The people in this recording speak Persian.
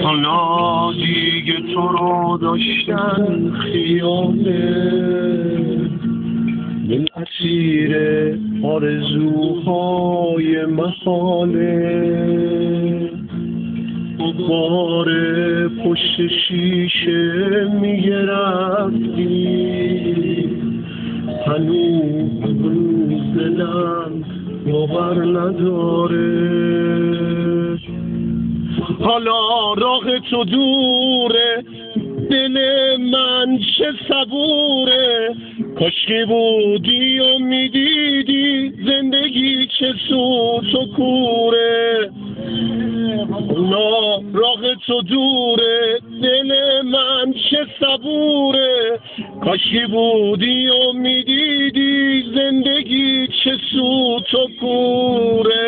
حالا دیگه تو رو داشتن خیاله، من اسیر آرزوهای محاله، باره پشت شیشه میگه رفتی، هنوز دلم باور نداره. حالا راه تو دوره، دل من چه صبوره، کاشکی بودی و میدیدی زندگی چه سوت و کوره. حالا راه تو دوره، دل من چه صبوره، کاشکی بودی و میدیدی زندگی چه سوت و کوره.